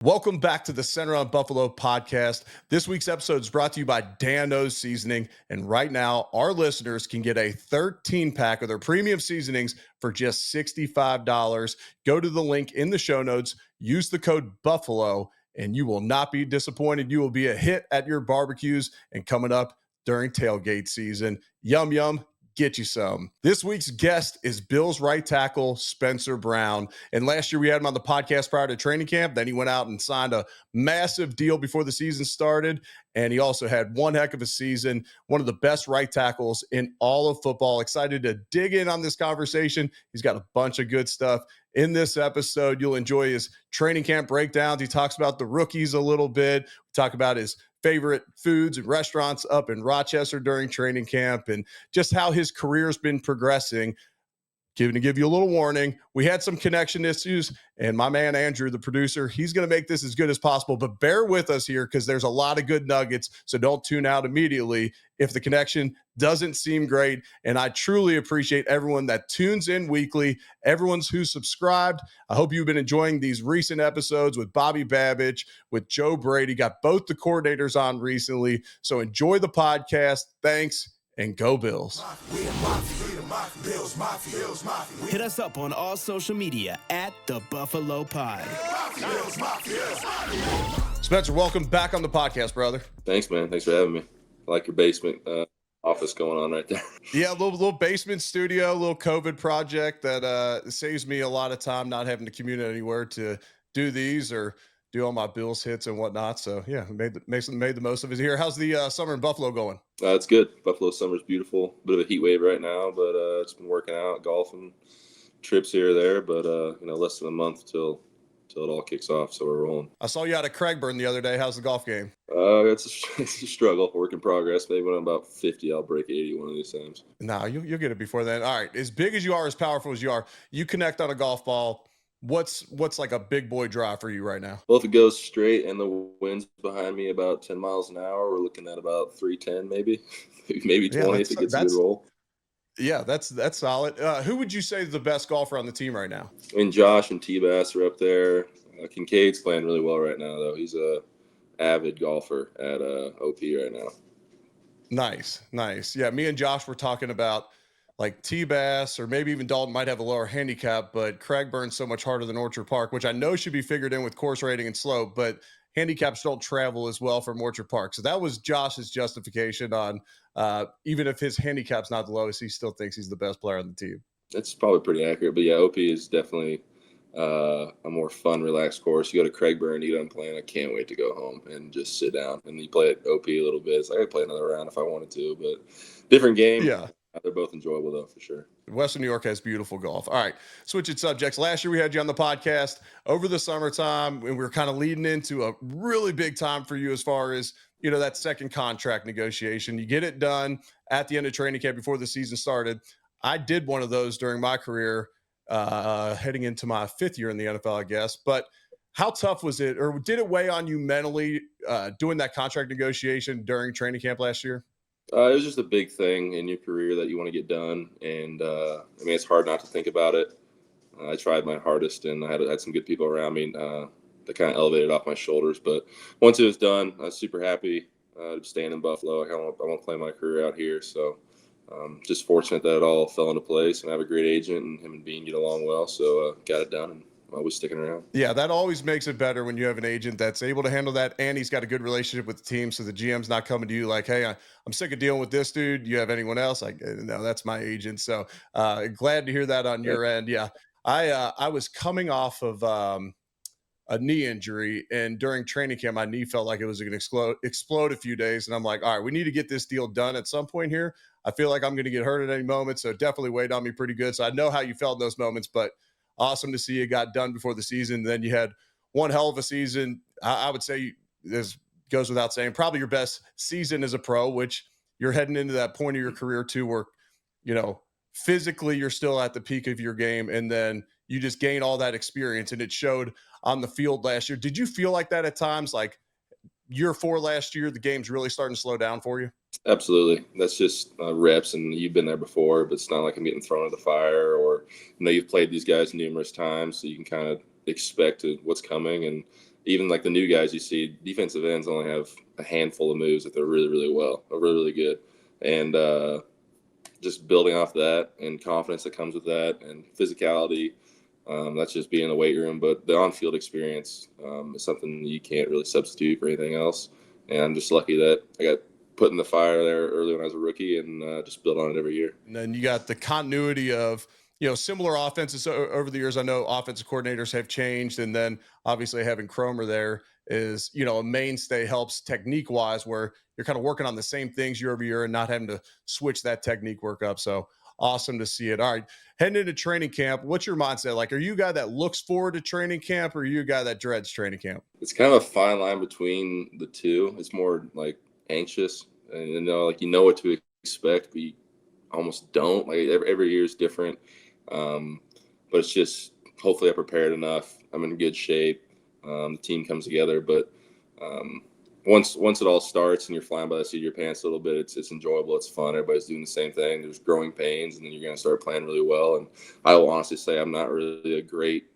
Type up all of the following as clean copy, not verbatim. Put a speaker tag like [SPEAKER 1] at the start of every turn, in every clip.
[SPEAKER 1] Welcome back to the Center on Buffalo podcast. This week's episode is brought to you by Dan-O's Seasoning. And right now, our listeners can get a 13-pack of their premium seasonings for just $65. Go to the link in the show notes, use the code BUFFALO, and you will not be disappointed. You will be a hit at your barbecues and coming up during tailgate season. Yum, yum. Get you some. This week's guest is Bills right tackle Spencer Brown. And last year we had him on the podcast prior to training camp. Then he went out and signed a massive deal before the season started. And he also had one heck of a season, one of the best right tackles in all of football. Excited to dig in on this conversation. He's got a bunch of good stuff in this episode. You'll enjoy his training camp breakdowns. He talks about the rookies a little bit. We talk about his favorite foods and restaurants up in Rochester during training camp and just how his career's been progressing. To give you a little warning, we had some connection issues, and my man Andrew, the producer, he's going to make this as good as possible, but bear with us here because there's a lot of good nuggets, so don't tune out immediately if the connection doesn't seem great. And I truly appreciate everyone that tunes in weekly, everyone's who's subscribed. I hope you've been enjoying these recent episodes with Bobby Babbage, with Joe Brady. Got both the coordinators on recently, so enjoy the podcast. Thanks, and go Bills.
[SPEAKER 2] Hit us up on all social media at The Buffalo Pod.
[SPEAKER 1] Spencer, welcome back on the podcast, brother.
[SPEAKER 3] Thanks, man. Thanks for having me. I like your basement office going on right there.
[SPEAKER 1] Yeah, a little basement studio, a little COVID project that saves me a lot of time not having to commute anywhere to do these or do all my Bills hits and whatnot. So, yeah, made the most of it here. How's the summer in Buffalo going?
[SPEAKER 3] It's good. Buffalo summer's beautiful. Bit of a heat wave right now, but it's been working out, golfing, trips here or there. But, less than a month till it all kicks off, so we're rolling.
[SPEAKER 1] I saw you out at Craigburn the other day. How's the golf game?
[SPEAKER 3] It's a struggle, work in progress. Maybe when I'm about 50, I'll break 80 one of these times.
[SPEAKER 1] No, you'll get it before then. All right, as big as you are, as powerful as you are, you connect on a golf ball. What's like a big boy drive for you right now?
[SPEAKER 3] Well, if it goes straight and the wind's behind me about 10 miles an hour, we're looking at about 310 maybe 20 if it gets a good roll.
[SPEAKER 1] Yeah, that's solid. Who would you say is the best golfer on the team right now?
[SPEAKER 3] And Josh and T-Bass are up there. Kincaid's playing really well right now, though. He's a avid golfer at OP right now.
[SPEAKER 1] Nice. Yeah, me and Josh were talking about like T-Bass or maybe even Dalton might have a lower handicap, but Craigburn's so much harder than Orchard Park, which I know should be figured in with course rating and slope, but handicaps don't travel as well from Orchard Park. So that was Josh's justification on even if his handicap's not the lowest, he still thinks he's the best player on the team.
[SPEAKER 3] That's probably pretty accurate. But, yeah, OP is definitely a more fun, relaxed course. You go to Craigburn, you don't play, I can't wait to go home and just sit down. And you play at OP a little bit. It's like I could play another round if I wanted to, but different game.
[SPEAKER 1] Yeah.
[SPEAKER 3] They're both enjoyable, though, for sure.
[SPEAKER 1] Western New York has beautiful golf. All right, switching subjects. Last year we had you on the podcast over the summertime, and we were kind of leading into a really big time for you as far as, that second contract negotiation. You get it done at the end of training camp before the season started. I did one of those during my career, heading into my fifth year in the NFL, I guess. But how tough was it, or did it weigh on you mentally doing that contract negotiation during training camp last year?
[SPEAKER 3] It was just a big thing in your career that you want to get done. And, it's hard not to think about it. I tried my hardest, and I had some good people around me that kind of elevated off my shoulders. But once it was done, I was super happy staying in Buffalo. I want to play my career out here. So just fortunate that it all fell into place, and I have a great agent, and him and Bean get along well. So got it done, and I'm always sticking around.
[SPEAKER 1] Yeah, that always makes it better when you have an agent that's able to handle that, and he's got a good relationship with the team, so the GM's not coming to you like, hey, I'm sick of dealing with this dude. You have anyone else? Like, no, that's my agent. So glad to hear that on your end. Yeah, I was coming off of a knee injury, and during training camp, my knee felt like it was going to explode a few days, and I'm like, all right, we need to get this deal done at some point here. I feel like I'm going to get hurt at any moment, so it definitely weighed on me pretty good. So I know how you felt in those moments, but awesome to see it got done before the season. Then you had one hell of a season. I would say this goes without saying, probably your best season as a pro, which you're heading into that point of your career too, where, physically you're still at the peak of your game. And then you just gain all that experience, and it showed on the field last year. Did you feel like that at times? Like year 4 last year, the game's really starting to slow down for you?
[SPEAKER 3] Absolutely. That's just reps, and you've been there before, but it's not like I'm getting thrown in the fire, or you've played these guys numerous times, so you can kind of expect what's coming. And even like the new guys you see, defensive ends only have a handful of moves that they're really, really really good. And just building off that and confidence that comes with that and physicality. That's just being in the weight room, but the on-field experience is something you can't really substitute for anything else. And I'm just lucky that I got put in the fire there early when I was a rookie, and just build on it every year.
[SPEAKER 1] And then you got the continuity of, similar offenses over the years. I know offensive coordinators have changed, and then obviously having Cromer there is, a mainstay, helps technique wise, where you're kind of working on the same things year over year and not having to switch that technique work up. So awesome to see it. All right, heading into training camp, what's your mindset? Like, are you a guy that looks forward to training camp, or are you a guy that dreads training camp?
[SPEAKER 3] It's kind of a fine line between the two. It's more like anxious, and like you know what to expect, but you almost don't. Like every year is different. But it's just hopefully I prepared enough. I'm in good shape. The team comes together, but once it all starts and you're flying by the seat of your pants a little bit, it's enjoyable. It's fun. Everybody's doing the same thing. There's growing pains, and then you're going to start playing really well. And I will honestly say I'm not really a great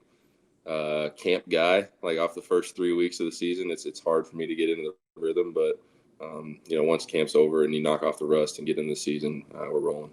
[SPEAKER 3] camp guy. Like off the first 3 weeks of the season, it's hard for me to get into the rhythm. But once camp's over and you knock off the rust and get into the season, we're rolling.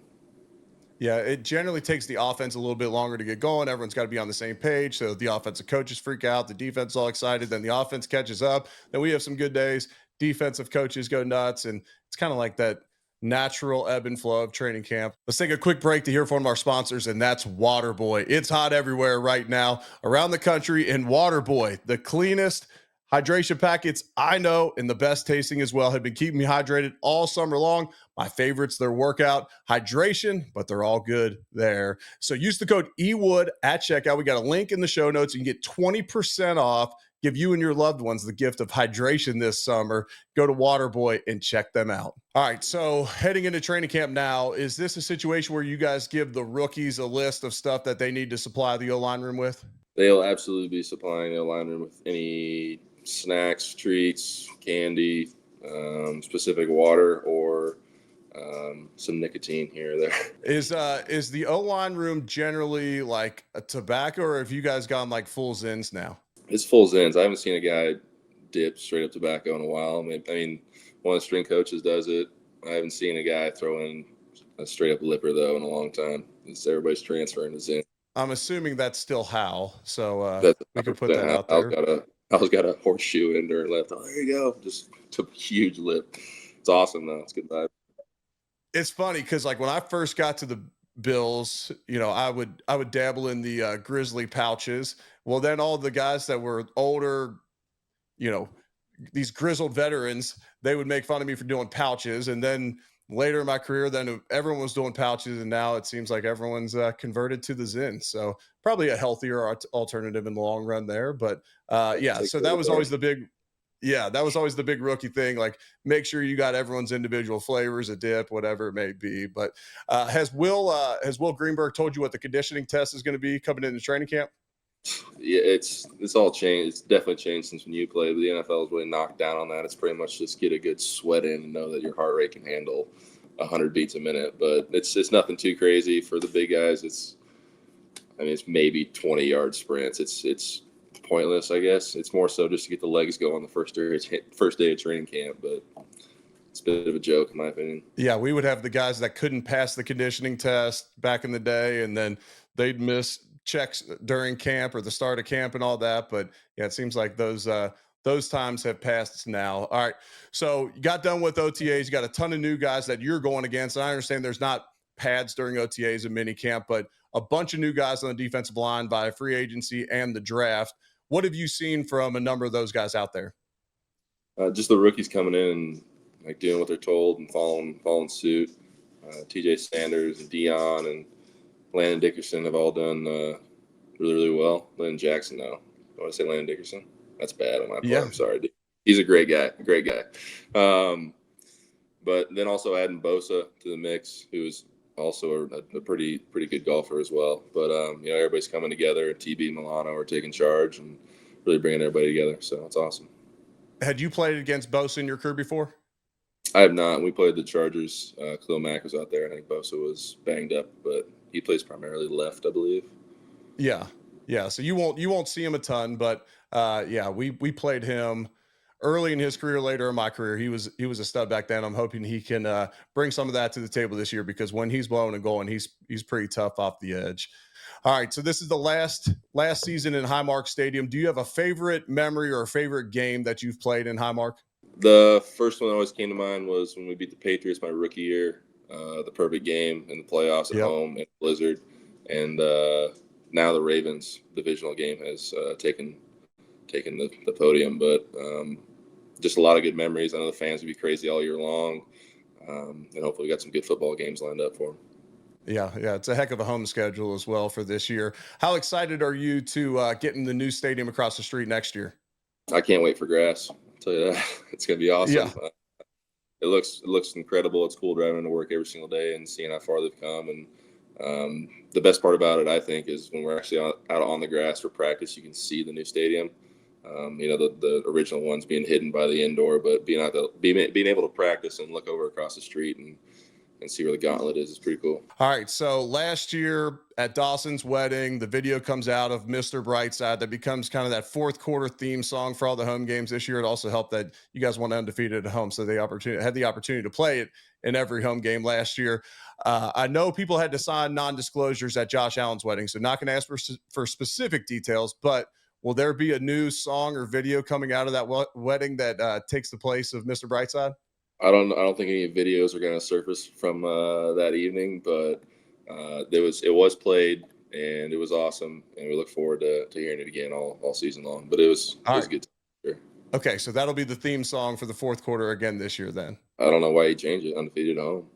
[SPEAKER 1] Yeah, it generally takes the offense a little bit longer to get going. Everyone's got to be on the same page. So the offensive coaches freak out, the defense all excited, then the offense catches up. Then we have some good days. Defensive coaches go nuts, and it's kind of like that natural ebb and flow of training camp. Let's take a quick break to hear from one of our sponsors, and that's Waterboy. It's hot everywhere right now around the country, and Waterboy, the cleanest hydration packets I know, and the best tasting as well, have been keeping me hydrated all summer long. My favorites, their workout, hydration, but they're all good there. So use the code EWOOD at checkout. We got a link in the show notes. You can get 20% off. Give you and your loved ones the gift of hydration this summer. Go to Waterboy and check them out. All right, so heading into training camp now, is this a situation where you guys give the rookies a list of stuff that they need to supply the O-line room with?
[SPEAKER 3] They'll absolutely be supplying the line room with any snacks, treats, candy, specific water, or some nicotine here or there.
[SPEAKER 1] Is the O-line room generally like a tobacco, or have you guys gone like full Zins now?
[SPEAKER 3] It's full Zins. I haven't seen a guy dip straight up tobacco in a while. I mean, one of the string coaches does it. I haven't seen a guy throw in a straight up lipper though in a long time. Everybody's transferring to Zins.
[SPEAKER 1] I'm assuming that's still Hal, so we could put that
[SPEAKER 3] Hal.
[SPEAKER 1] out there.
[SPEAKER 3] Hal's got a horseshoe in there left. Oh, there you go. Just took a huge lip. It's awesome though. It's good vibe.
[SPEAKER 1] It's funny because like when I first got to the Bills, I would dabble in the Grizzly pouches. Well, then all the guys that were older, these grizzled veterans, they would make fun of me for doing pouches. And then later in my career, then everyone was doing pouches, and now it seems like everyone's converted to the Zin. So probably a healthier alternative in the long run there. But so that was always the big. Yeah, that was always the big rookie thing. Like, make sure you got everyone's individual flavors, a dip, whatever it may be. But has Will Greenberg told you what the conditioning test is going to be coming into training camp?
[SPEAKER 3] Yeah, it's all changed. It's definitely changed since when you played. The NFL is really knocked down on that. It's pretty much just get a good sweat in and know that your heart rate can handle 100 beats a minute. But it's nothing too crazy for the big guys. It's maybe 20-yard sprints. It's pointless, I guess. It's more so just to get the legs going the first day of training camp, but it's a bit of a joke in my opinion.
[SPEAKER 1] Yeah, we would have the guys that couldn't pass the conditioning test back in the day, and then they'd miss checks during camp or the start of camp and all that. But yeah, it seems like those times have passed now. All right, so you got done with OTAs. You got a ton of new guys that you're going against, and I understand there's not pads during OTAs and mini camp, but a bunch of new guys on the defensive line by free agency and the draft. What have you seen from a number of those guys out there?
[SPEAKER 3] Just the rookies coming in and like doing what they're told and following suit. TJ Sanders and Dion and Landon Dickerson have all done really, really well. Landon Jackson, though. I want to say Landon Dickerson. That's bad on my part. Yeah. I'm sorry. He's a great guy. But then also adding Bosa to the mix, who's also a pretty good golfer as well. But everybody's coming together, and TB and Milano are taking charge and really bringing everybody together. So it's awesome.
[SPEAKER 1] Had you played against Bosa in your career before?
[SPEAKER 3] I have not. We played the Chargers. Khalil Mack was out there. I think Bosa was banged up, but he plays primarily left, I believe.
[SPEAKER 1] Yeah. Yeah, so you won't see him a ton, but yeah, we played him early in his career, later in my career. He was a stud back then. I'm hoping he can bring some of that to the table this year because when he's blowing and going, he's pretty tough off the edge. All right, so this is the last season in Highmark Stadium. Do you have a favorite memory or a favorite game that you've played in Highmark?
[SPEAKER 3] The first one that always came to mind was when we beat the Patriots my rookie year, the perfect game in the playoffs at
[SPEAKER 1] Yep.
[SPEAKER 3] home in Blizzard, and now the Ravens divisional game has taken the podium. But just a lot of good memories. I know the fans will be crazy all year long, and hopefully we got some good football games lined up for them.
[SPEAKER 1] Yeah, it's a heck of a home schedule as well for this year. How excited are you to get in the new stadium across the street next year?
[SPEAKER 3] I can't wait for grass. I'll tell you that. It's going to be
[SPEAKER 1] Yeah.
[SPEAKER 3] awesome. It looks incredible. It's cool driving to work every single day and seeing how far they've come. And the best part about it, I think, is when we're actually out on the grass for practice, you can see the new stadium. The original ones being hidden by the indoor, but being able to practice and look over across the street and see where the gauntlet is pretty cool.
[SPEAKER 1] All right. So last year at Dawson's wedding, the video comes out of Mr. Brightside that becomes kind of that fourth quarter theme song for all the home games this year. It also helped that you guys went undefeated at home, so they had the opportunity to play it in every home game last year. I know people had to sign non-disclosures at Josh Allen's wedding, so not going to ask for specific details, but will there be a new song or video coming out of that wedding that takes the place of Mr. Brightside?
[SPEAKER 3] I don't think any videos are going to surface from that evening, but it was played and it was awesome, and we look forward to hearing it again all season long. But it was
[SPEAKER 1] All
[SPEAKER 3] it was
[SPEAKER 1] right.
[SPEAKER 3] good. Sure.
[SPEAKER 1] Okay, so that'll be the theme song for the fourth quarter again this year then.
[SPEAKER 3] I don't know why you changed it. Undefeated at home.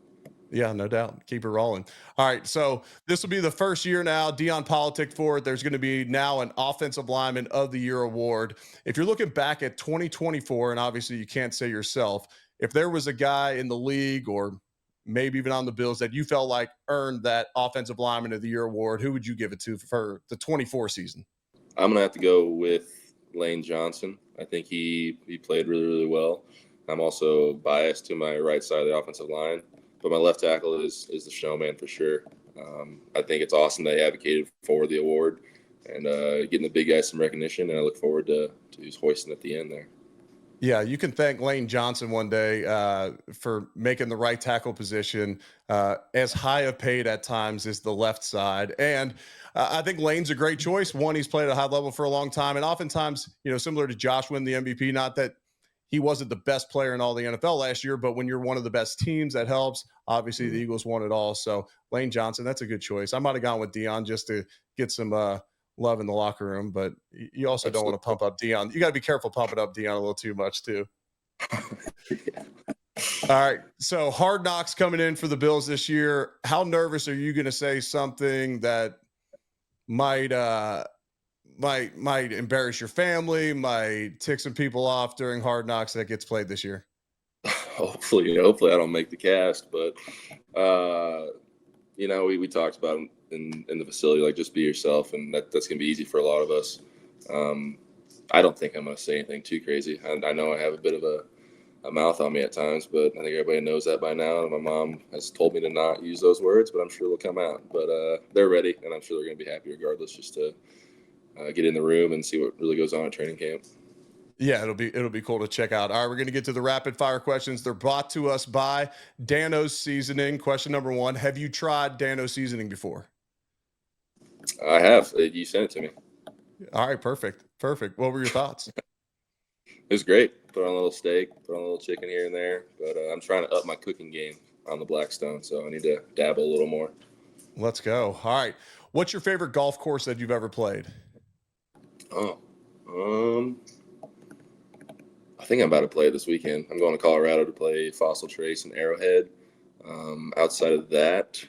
[SPEAKER 1] Yeah, no doubt. Keep it rolling. All right, so this will be the first year now. Dion politicked for it. There's going to be now an Offensive Lineman of the Year award. If you're looking back at 2024, and obviously you can't say yourself, if there was a guy in the league or maybe even on the Bills that you felt like earned that Offensive Lineman of the Year award, who would you give it to for the 24 season?
[SPEAKER 3] I'm gonna have to go with Lane Johnson. I think he played really really well. I'm also biased to my right side of the offensive line, but my left tackle is the showman for sure. I think it's awesome that he advocated for the award and getting the big guys some recognition, and I look forward to who's hoisting at the end there.
[SPEAKER 1] Yeah, you can thank Lane Johnson one day for making the right tackle position as high of paid at times as the left side. And I think Lane's a great choice. One, he's played at a high level for a long time. And oftentimes, similar to Josh winning the MVP, not that he wasn't the best player in all the NFL last year, but when you're one of the best teams, that helps. Obviously, the Eagles won it all. So Lane Johnson, that's a good choice. I might have gone with Dion just to get some love in the locker room, but you also don't want to pump up Dion. You got to be careful pumping up Dion a little too much too.
[SPEAKER 3] Yeah.
[SPEAKER 1] All right. So Hard Knocks coming in for the Bills this year. How nervous are you going to say something that might might embarrass your family, might tick some people off during Hard Knocks that gets played this year?
[SPEAKER 3] Hopefully I don't make the cast, but we talked about in the facility, like, just be yourself, and that's gonna be easy for a lot of us. I don't think I'm gonna say anything too crazy. I know I have a bit of a mouth on me at times, but I think everybody knows that by now. And my mom has told me to not use those words, but I'm sure they'll come out. But they're ready, and I'm sure they're gonna be happy regardless, just to get in the room and see what really goes on at training camp.
[SPEAKER 1] Yeah, it'll be cool to check out. All right, we're going to get to the rapid fire questions. They're brought to us by Dano's Seasoning. Question number 1: have you tried Dano's Seasoning before?
[SPEAKER 3] I have. You sent it to me.
[SPEAKER 1] All right, perfect. What were your thoughts?
[SPEAKER 3] It was great. Put on a little steak, put on a little chicken here and there. But I'm trying to up my cooking game on the Blackstone, so I need to dabble a little more.
[SPEAKER 1] Let's go. All right. What's your favorite golf course that you've ever played?
[SPEAKER 3] Oh, I think I'm about to play it this weekend. I'm going to Colorado to play Fossil Trace and Arrowhead. Outside of that,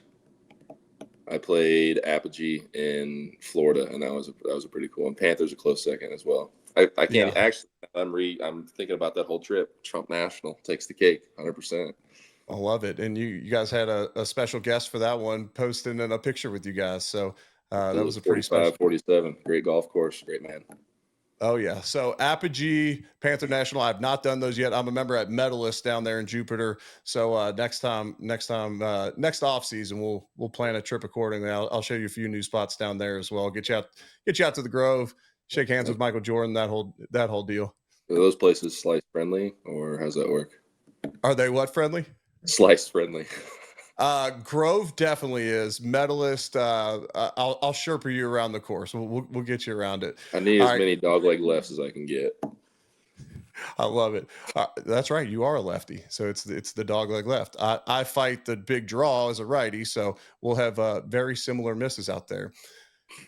[SPEAKER 3] I played Apogee in Florida, and that was a pretty cool one. Panthers a close second as well. I can't actually. I'm thinking about that whole trip. Trump National takes the cake, 100%.
[SPEAKER 1] I love it. And you guys had a special guest for that one, posting in a picture with you guys. So that was a pretty special.
[SPEAKER 3] 47. Great golf course. Great man.
[SPEAKER 1] Oh yeah. So Apogee, Panther National. I've not done those yet. I'm a member at Medalist down there in Jupiter. So next off season, we'll plan a trip accordingly. I'll show you a few new spots down there as well. Get you out to the Grove, shake hands with Michael Jordan. That whole deal.
[SPEAKER 3] Are those places slice friendly, or how's that work?
[SPEAKER 1] Are they what friendly?
[SPEAKER 3] Slice friendly.
[SPEAKER 1] Grove definitely is. Medalist. I'll Sherpa you around the course. We'll get you around it.
[SPEAKER 3] I need
[SPEAKER 1] All
[SPEAKER 3] as
[SPEAKER 1] right.
[SPEAKER 3] many dogleg lefts as I can get.
[SPEAKER 1] I love it. That's right. You are a lefty, so it's the dog leg left. I fight the big draw as a righty, so we'll have very similar misses out there.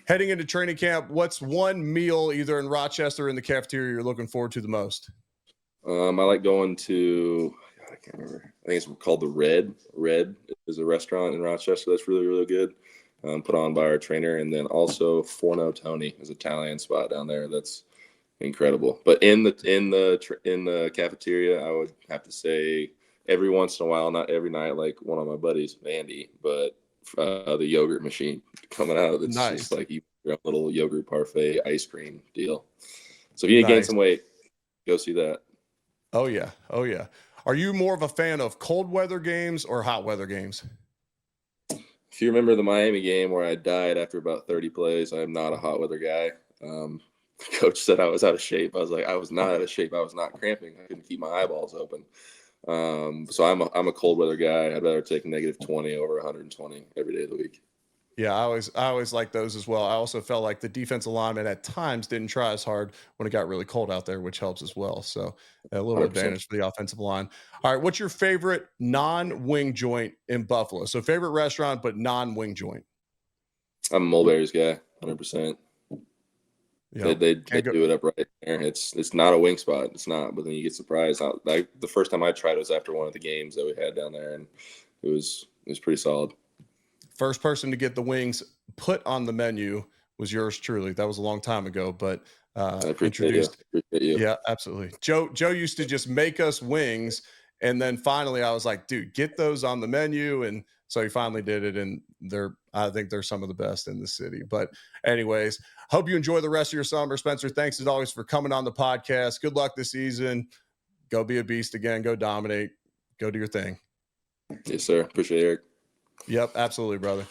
[SPEAKER 1] Heading into training camp, what's one meal either in Rochester or in the cafeteria you're looking forward to the most?
[SPEAKER 3] I like going to, I can't remember. I think it's called the Red. Red is a restaurant in Rochester that's really, really good. Put on by our trainer. And then also Forno Tony is an Italian spot down there that's incredible. But in the cafeteria, I would have to say every once in a while, not every night, like one of my buddies, Vandy, but the yogurt machine coming out of it's
[SPEAKER 1] Nice.
[SPEAKER 3] just like your little yogurt parfait ice cream deal. So if you need to gain
[SPEAKER 1] Nice.
[SPEAKER 3] some weight, go see that.
[SPEAKER 1] Oh yeah. Oh yeah. Are you more of a fan of cold weather games or hot weather games?
[SPEAKER 3] If you remember the Miami game where I died after about 30 plays, I am not a hot weather guy. Coach said I was out of shape. I was like, I was not out of shape. I was not cramping. I couldn't keep my eyeballs open. So I'm a cold weather guy. I'd rather take -20 over 120 every day of the week.
[SPEAKER 1] Yeah, I always like those as well. I also felt like the defensive lineman at times didn't try as hard when it got really cold out there, which helps as well. So a little
[SPEAKER 3] 100%.
[SPEAKER 1] advantage for the offensive line. All right, what's your favorite non-wing joint in Buffalo? So favorite restaurant, but non-wing joint.
[SPEAKER 3] I'm a Mulberry's guy, 100%.
[SPEAKER 1] Yeah,
[SPEAKER 3] They do it up right there. It's not a wing spot. It's not, but then you get surprised. The first time I tried it was after one of the games that we had down there, and it was pretty solid.
[SPEAKER 1] First person to get the wings put on the menu was yours truly. That was a long time ago, but
[SPEAKER 3] I appreciate
[SPEAKER 1] introduced.
[SPEAKER 3] you. Appreciate you.
[SPEAKER 1] Yeah, absolutely. Joe used to just make us wings, and then finally I was like, dude, get those on the menu, and so he finally did it, and I think they're some of the best in the city. But anyways, hope you enjoy the rest of your summer, Spencer. Thanks as always for coming on the podcast. Good luck this season. Go be a beast again. Go dominate. Go do your thing.
[SPEAKER 3] Yes, sir. Appreciate it, Eric.
[SPEAKER 1] Yep, absolutely, brother.